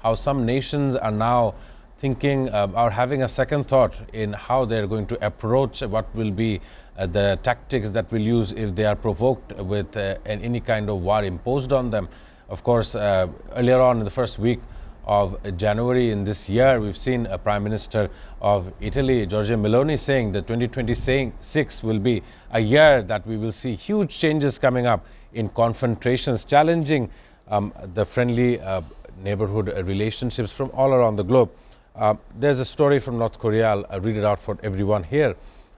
how some nations are now thinking or having a second thought in how they're going to approach what will be the tactics that we'll use if they are provoked with any kind of war imposed on them. Of course, earlier on in the first week of January in this year, we've seen a Prime Minister of Italy, Giorgia Meloni, saying that 2026 will be a year that we will see huge changes coming up in confrontations, challenging the friendly neighborhood relationships from all around the globe. There's a story from North Korea. I'll read it out for everyone here.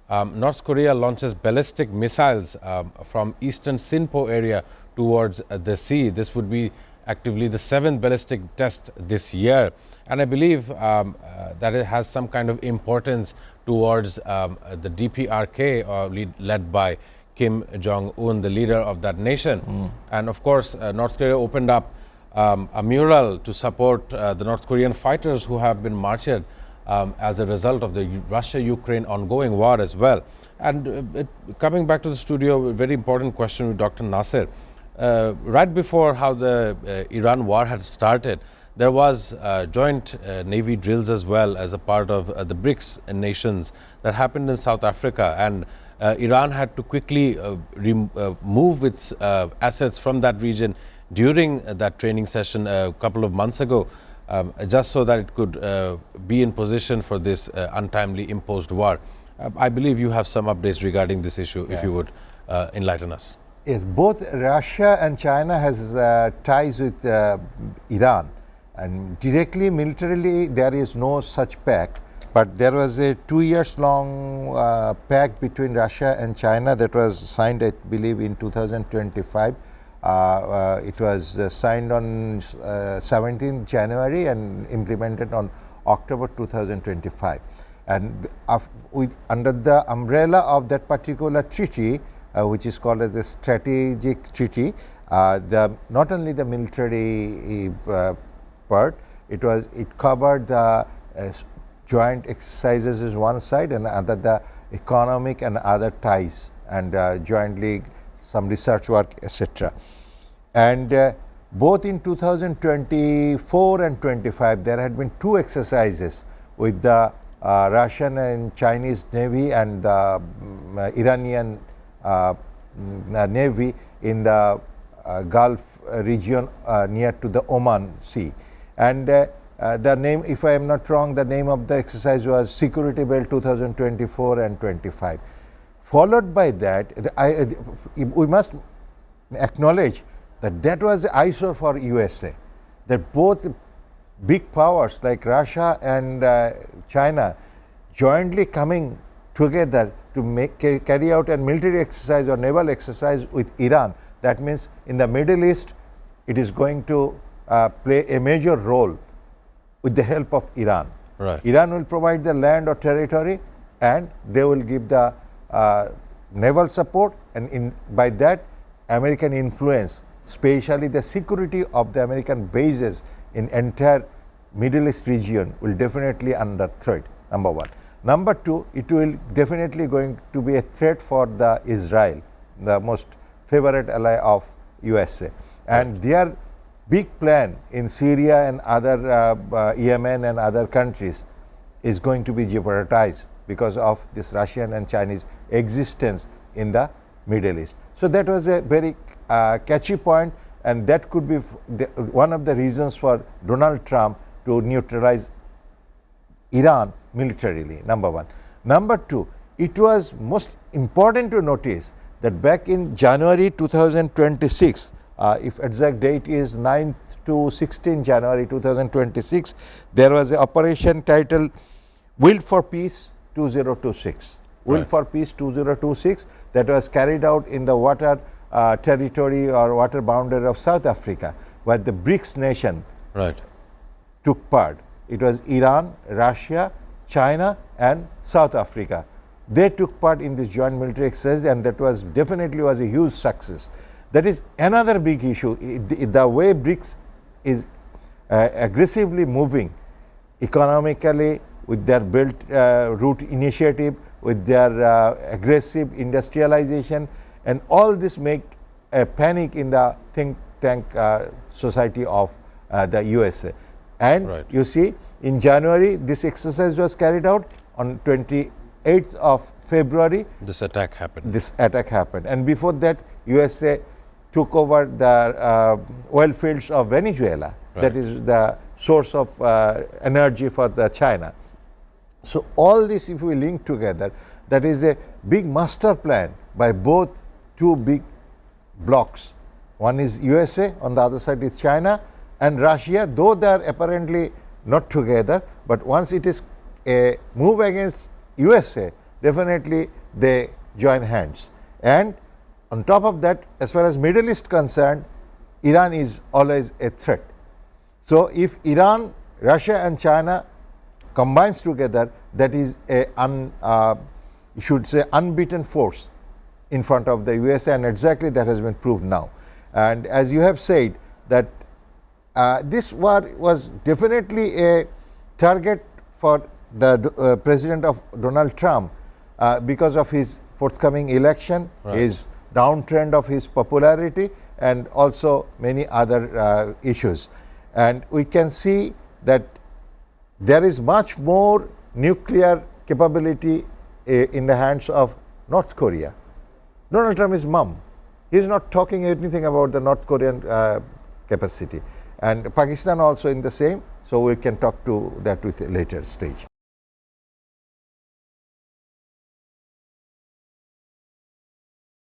North Korea launches ballistic missiles from eastern Sinpo area towards the sea. This would be actively the 7th ballistic test this year. And I believe that it has some kind of importance towards the DPRK led by Kim Jong-un, the leader of that nation. And of course, North Korea opened up a mural to support the North Korean fighters who have been martyred as a result of the Russia-Ukraine ongoing war as well. And coming back to the studio, a very important question with Dr. Nasser. Right before how the Iran war had started, there was joint Navy drills as well as a part of the BRICS nations that happened in South Africa. And Iran had to quickly move its assets from that region during that training session a couple of months ago, just so that it could be in position for this untimely imposed war. I believe you have some updates regarding this issue, if you would enlighten us. Yes, both Russia and China has ties with Iran, and directly militarily there is no such pact, but there was a 2 years long pact between Russia and China that was signed, I believe, in 2025. It was signed on 17th January and implemented on October 2025. And under the umbrella of that particular treaty, which is called as a strategic treaty, not only the military part, it covered the joint exercises is one side, and other the economic and other ties, and jointly some research work, etc. And both in 2024 and 25, there had been 2 exercises with the Russian and Chinese Navy and the Iranian Navy in the Gulf region near to the Oman Sea. And the name, if I am not wrong, the name of the exercise was Security Belt 2024 and 25. Followed by that, we must acknowledge that that was the eyesore for USA, that both big powers like Russia and China jointly coming together to carry out a military exercise or naval exercise with Iran. That means in the Middle East, it is going to play a major role with the help of Iran. Right. Iran will provide the land or territory, and they will give the naval support, and by that American influence, especially the security of the American bases in entire Middle East region, will definitely under threat, number one. Number two, it will definitely going to be a threat for the Israel, the most favorite ally of USA. And their big plan in Syria and other Yemen and other countries is going to be jeopardized because of this Russian and Chinese existence in the Middle East. So that was a very catchy point, and that could be one of the reasons for Donald Trump to neutralize Iran militarily, number one. Number two, it was most important to notice that back in January 2026, if exact date is 9th to 16 January 2026, there was an operation titled Will for Peace 2026. Will for Peace 2026 that was carried out in the water territory or water boundary of South Africa, where the BRICS nation took part. It was Iran, Russia, China and South Africa. They took part in this joint military exercise, and that was definitely was a huge success. That is another big issue. The way BRICS is aggressively moving economically with their Belt Route Initiative, with their aggressive industrialization, and all this make a panic in the think tank society of the USA. And Right. you see, in January, this exercise was carried out. On 28th of February, This attack happened. this attack happened. And before that, USA took over the oil fields of Venezuela. That Right. is the source of energy for the China. So all this, if we link together, that is a big master plan by both two big blocks. One is USA, on the other side is China and Russia, though they are apparently not together, but once it is a move against USA, definitely they join hands. And on top of that, as far as Middle East concerned, Iran is always a threat. So if Iran, Russia and China combines together, that is a you should say unbeaten force in front of the USA, and exactly that has been proved now. And as you have said, that this war was definitely a target for the president of Donald Trump because of his forthcoming election, Right. his downtrend of his popularity, and also many other issues. And we can see that there is much more nuclear capability in the hands of North Korea. Donald Trump is mum. He is not talking anything about the North Korean capacity. And Pakistan also in the same. So we can talk to that with a later stage.